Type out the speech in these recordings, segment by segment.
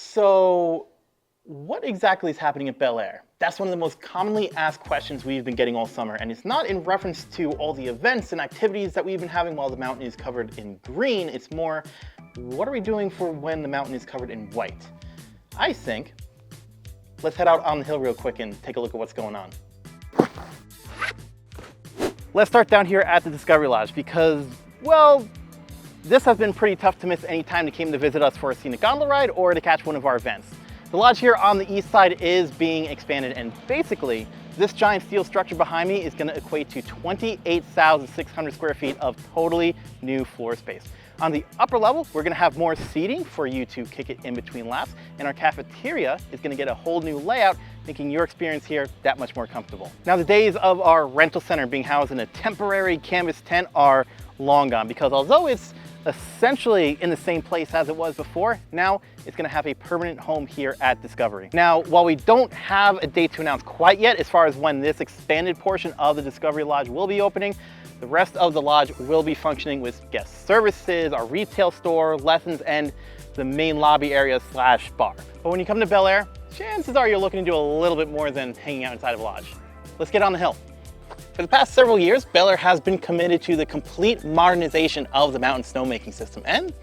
So, what exactly is happening at Belleayre? That's one of the most commonly asked questions we've been getting all summer, and it's not in reference to all the events and activities that we've been having while the mountain is covered in green. It's more, what are we doing for when the mountain is covered in white? I think, let's head out on the hill real quick and take a look at what's going on. Let's start down here at the Discovery Lodge because, well, this has been pretty tough to miss any time you came to visit us for a scenic gondola ride or to catch one of our events. The lodge here on the east side is being expanded, and basically this giant steel structure behind me is going to equate to 28,600 square feet of totally new floor space. On the upper level, we're going to have more seating for you to kick it in between laps, and our cafeteria is going to get a whole new layout, making your experience here that much more comfortable. Now, the days of our rental center being housed in a temporary canvas tent are long gone, because although it's essentially in the same place as it was before, now it's going to have a permanent home here at Discovery. Now, while we don't have a date to announce quite yet as far as when this expanded portion of the Discovery Lodge will be opening, the rest of the lodge will be functioning with guest services, our retail store, lessons, and the main lobby area / bar. But when you come to Belleayre, chances are you're looking to do a little bit more than hanging out inside of a lodge. Let's get on the hill. For the past several years, Belleayre has been committed to the complete modernization of the mountain snowmaking system, and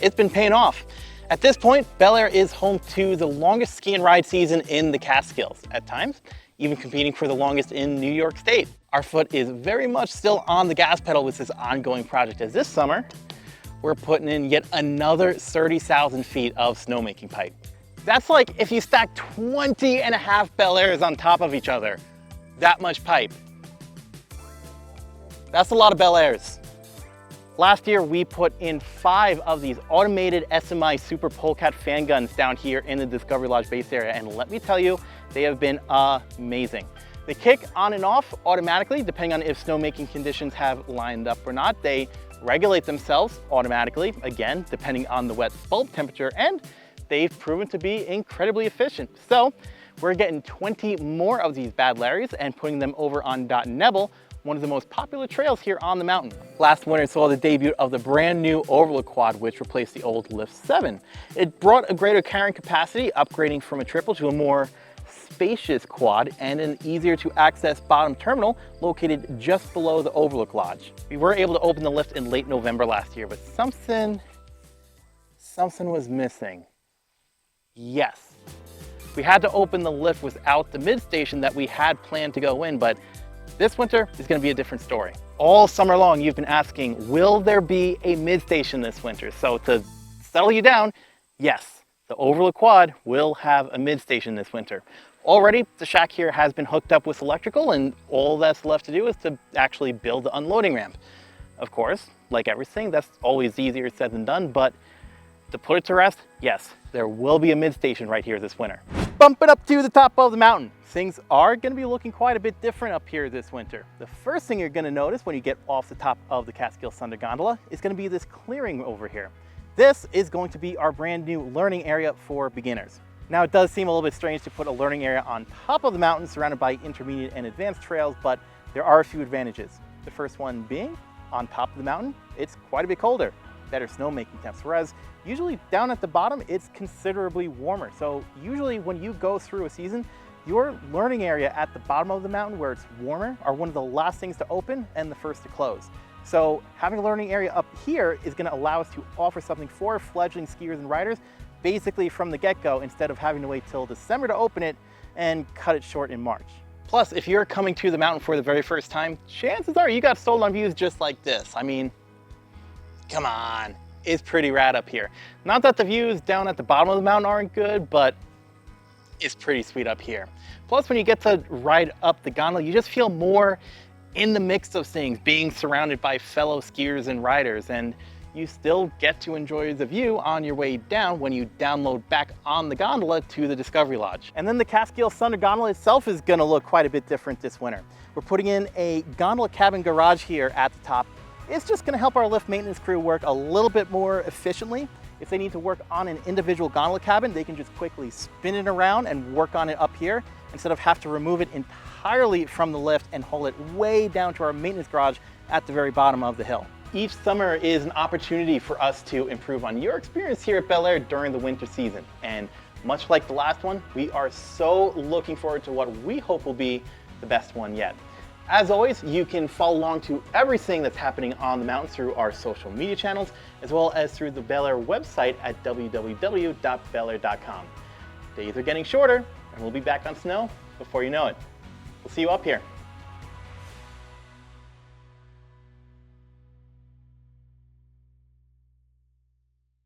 it's been paying off. At this point, Belleayre is home to the longest ski and ride season in the Catskills, at times even competing for the longest in New York State. Our foot is very much still on the gas pedal with this ongoing project, as this summer, we're putting in yet another 30,000 feet of snowmaking pipe. That's like if you stack 20 and a half Belleayres on top of each other, that much pipe. That's a lot of Belleayres. Last year, we put in 5 of these automated SMI Super Polecat fan guns down here in the Discovery Lodge base area, and let me tell you, they have been amazing. They kick on and off automatically, depending on if snowmaking conditions have lined up or not. They regulate themselves automatically, again, depending on the wet bulb temperature, and they've proven to be incredibly efficient. So we're getting 20 more of these bad Larrys and putting them over on Dot Nebel, one of the most popular trails here on the mountain. Last winter saw the debut of the brand new Overlook Quad, which replaced the old Lift 7. It brought a greater carrying capacity, upgrading from a triple to a more spacious quad and an easier to access bottom terminal located just below the Overlook Lodge. We were able to open the lift in late November last year, but something was missing. Yes. We had to open the lift without the mid station that we had planned to go in, but this winter is going to be a different story. All summer long, you've been asking, will there be a mid-station this winter? So to settle you down, yes, the Overlook Quad will have a mid-station this winter. Already, the shack here has been hooked up with electrical, and all that's left to do is to actually build the unloading ramp. Of course, like everything, that's always easier said than done, but to put it to rest, yes, there will be a mid-station right here this winter. Bumping up to the top of the mountain. Things are going to be looking quite a bit different up here this winter. The first thing you're going to notice when you get off the top of the Catskills Thunder Gondola is going to be this clearing over here. This is going to be our brand new learning area for beginners. Now, it does seem a little bit strange to put a learning area on top of the mountain surrounded by intermediate and advanced trails, but there are a few advantages. The first one being, on top of the mountain, it's quite a bit colder. Better snowmaking temps, whereas usually down at the bottom, it's considerably warmer. So usually when you go through a season, your learning area at the bottom of the mountain where it's warmer are one of the last things to open and the first to close. So having a learning area up here is going to allow us to offer something for fledgling skiers and riders basically from the get-go instead of having to wait till December to open it and cut it short in March. Plus, if you're coming to the mountain for the very first time, chances are you got sold on views just like this. I mean, come on, it's pretty rad up here. Not that the views down at the bottom of the mountain aren't good, but it's pretty sweet up here. Plus, when you get to ride up the gondola, you just feel more in the mix of things, being surrounded by fellow skiers and riders, and you still get to enjoy the view on your way down when you download back on the gondola to the Discovery Lodge. And then the Catskills Thunder Gondola itself is gonna look quite a bit different this winter. We're putting in a gondola cabin garage here at the top. It's just gonna help our lift maintenance crew work a little bit more efficiently. If they need to work on an individual gondola cabin, they can just quickly spin it around and work on it up here instead of have to remove it entirely from the lift and haul it way down to our maintenance garage at the very bottom of the hill. Each summer is an opportunity for us to improve on your experience here at Belleayre during the winter season. And much like the last one, we are so looking forward to what we hope will be the best one yet. As always, you can follow along to everything that's happening on the mountain through our social media channels, as well as through the Belleayre website at www.belleayre.com. Days are getting shorter, and we'll be back on snow before you know it. We'll see you up here.